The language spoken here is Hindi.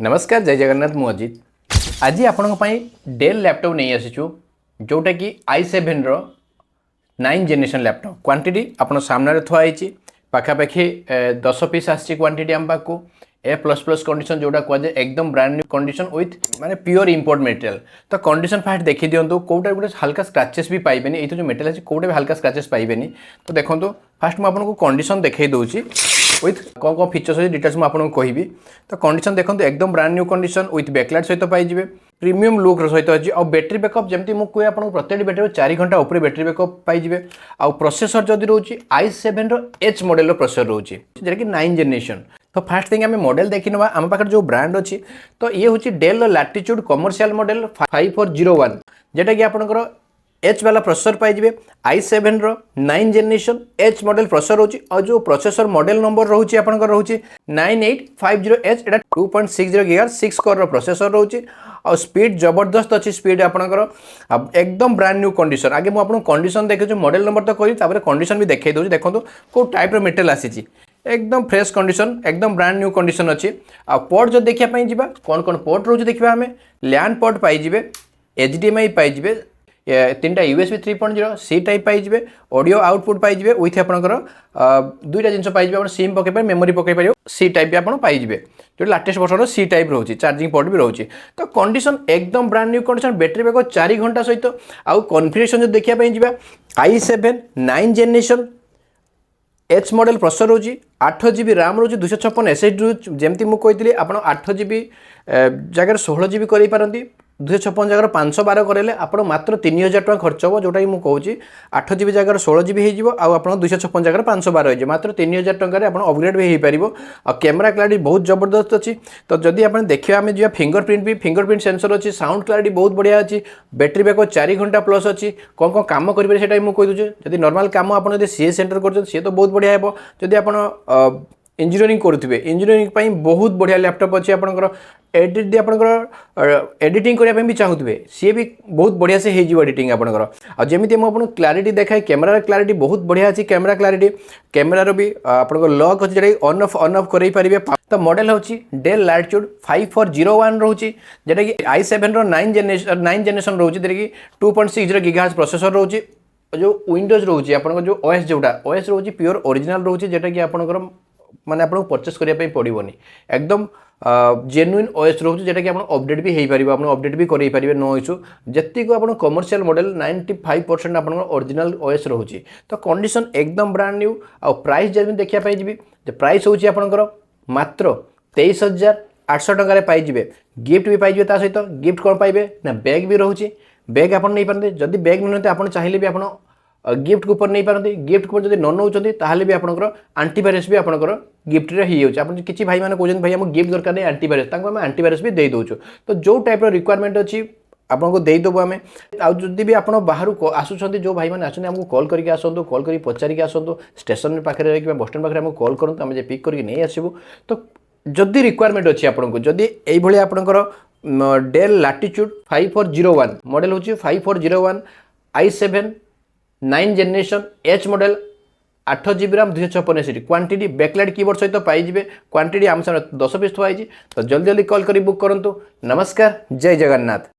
नमस्कार जय जगन्नाथ मु अजित आज आपण डेल लैपटॉप नहीं आसीचु जोटा कि i7 रो 9 जेनेरेशन लैपटॉप क्वांटिटी आपण सामने थुआई पाखापाखि 10 पीस आसी क्वांटिटी आम पाक A++ कंडीशन जोटा कहुए एकदम ब्रांड न्यू कंडीशन विथ माने प्योर इंपोर्ट मटेरियल। तो कंडीशन फास्ट देखी दिंतु कौटा गोटे हल्का स्क्राचेस भी पाइबेनी ये जो मेटेरियल अच्छे कौटे भी हल्का स्क्राचेस पाइबेनी। तो देखो फास्ट मुझे कंडीशन देखई दूसरी विथ कौन कौन फीचर्स अच्छे डिटेल्स मुझे कहि। तो कंडीशन देखो एकदम brand new condition with backlight सहित पाइबे प्रीमियम लुक सहित अच्छी आ बैटेरी बैकअप जमी मुझे आपको प्रत्येक बैटेरी 4 घंटा ऊपर बैटेरी बैकअप पाइबे। आ प्रोसेसर जदि रोचे i7 रो H मॉडल प्रोसेसर रोचे जेटा कि 9 जेनेरेशन। तो फास्ट थिंग आम मॉडल देखी ना आम पाखे जो ब्रांड अच्छी तो ये हूँ डेल लैटिट्यूड कमर्शियल मॉडल 5401 जेटा कि आपंकर H वाला प्रोसेसर पाइबे i7 रो 9 जेनेरेशन H मॉडल प्रोसेसर रोची और जो प्रोसेसर मॉडल नंबर रोची आपनकर रोची 9850H एटा 2.60 GHz 6 कोर रो प्रोसेसर रोची और स्पीड जबरदस्त अच्छी स्पीड आपनकर एकदम ब्रांड न्यू कंडीशन। आगे मुझे आपको कंडीशन देखे मॉडल नंबर तो कही कंडीशन भी देखई दूसरी देखो कौ टाइप मेटेरियल आसी एकदम फ्रेश कंडीशन एकदम ब्रांड न्यू कंडीशन अच्छी। आ पोर्ट जो देखा जा कौन कौन पोर्ट रोज देखा आम लैन पोर्ट पाइबे HDMI पाइबे 3टा USB 3.0 सी टाइप पाइबे ऑडियो आउटपुट पाइबे विथ आपंकर 2टा जिन पाइबे सिम पकई मेमोरी पकई पार सी टाइप भी आप पाइबे जो लाटेस्ट वर्षन सी टाइप रोचे चार्जिंग पोर्ट भी रोचे। तो कंडीशन एकदम brand new condition battery backup 4 घंटा सहित आउ कॉन्फिगरेशन जो देखा जा i7 9 generation H model processor रोची 8 GB RAM रोची 256 SSD जमती मुझे आप 8 GB जगह 16 GB कर पारती 256 जगह 512 करेले आप मात्र 3000 टका खर्च हो जोटा मुझे कहूँ 8 GB जगह 16 GB हो 256 जगह 512 हो मात्र 3000 टकर आप अपग्रेड भी हो पार। और कैमेरा क्लैरिटी बहुत जबरदस्त अच्छी। तो जदि आप देखिए आम जो फिंगरप्रिंट सेंसर अच्छी साउंड क्लैरिटी बहुत बढ़िया अच्छी बैटेरी बैकअप 4 घंटा प्लस अच्छी कौन कौन कम करेंगे से मुझे कही दूसरे नॉर्मल कम आप सीए सेंटर कर सी तो बहुत बढ़िया हो जदि आप इंजीनियरिंग करुवे इंजीनियरिंग बहुत बढ़िया लैपटॉप अच्छी आपंकर एडिट आपंकर एडिटिंग करने भी चाहूे सी भी बहुत बढ़िया से हो एडिटिंग आपंकर आमती मुझे क्लारिटी देखाए कैमेरा क्लारिटी बहुत बढ़िया अच्छी कैमेरा क्लारिटी कैमेरार भी आपंकर लॉक अच्छी जोटा ऑन ऑफ कर पारे। तो मॉडल हूँ डेल लैटिट्यूड 5401 रोचे जोटा कि i7 रो 9 जेनेरेशन रोचे जोटा कि 2.60 GHz प्रोसेसर रोचे जो विंडोज रोचे आप जो OS जोटा OS रोचे प्योर ओरिजिनल रोचे जोटा कि आपंकर माने आपको परचेस करने पड़ोनी एकदम जेन्युइन OS रोचे जोटा कि आप अपडेट भी हो पार आप अपडेट भी कर पारे नो इश्यू जी को आप कमर्शियल मॉडल 95% आप ओरिजिनल OS रोचे। तो कंडीशन एकदम ब्रांड न्यू आ प्राइस जब देखा पाइबे प्राइस हूँ आपंकर मात्र 23,800 टकर पाइबे गिफ्ट भी पाइबे सहित गिफ्ट कौन पाइबे ना बैग भी रोचे बैग आप नहीं पारते जदि बैग नहीं आप चाहिए भी आप गिफ्ट कूपन नहीं पारती गिफ्ट कूपन जब न नौकरी ताहले भी आपंकर आंटीवायरस भी आपंकर गिफ्ट रे हो जाए किसी भाई मैंने कहते भाई आम गिफ्ट दरकार नहीं आंटीवायरस आम आंटीवायरस भी दे दौचु। तो जो टाइप रिक्वायरमेंट अच्छी आपको देदेबू आम आदि भी आप बाहर आसुँच जो भाई मैंने आसते आमको कल करके आसतु कल कर पचारिक आसतु स्टेशन पाखे कि बस स्टैंड पाखे आमको कल करूँ आम पिक करके नहीं आसबू। तो जदि रिक्वायरमेंट अच्छी आपको जदि ये आपंकर डेल लैटिट्यूड 5401 मॉडल हूँ 5401 i7 9 generation H model 8 GB RAM 256 SSD quantity backlight keyboard सहित पाइबे क्वांटिटी आम सामने 10 पीस थुआई। तो जल्दी जल्दी कॉल कर बुक करूँ। नमस्कार जय जगन्नाथ।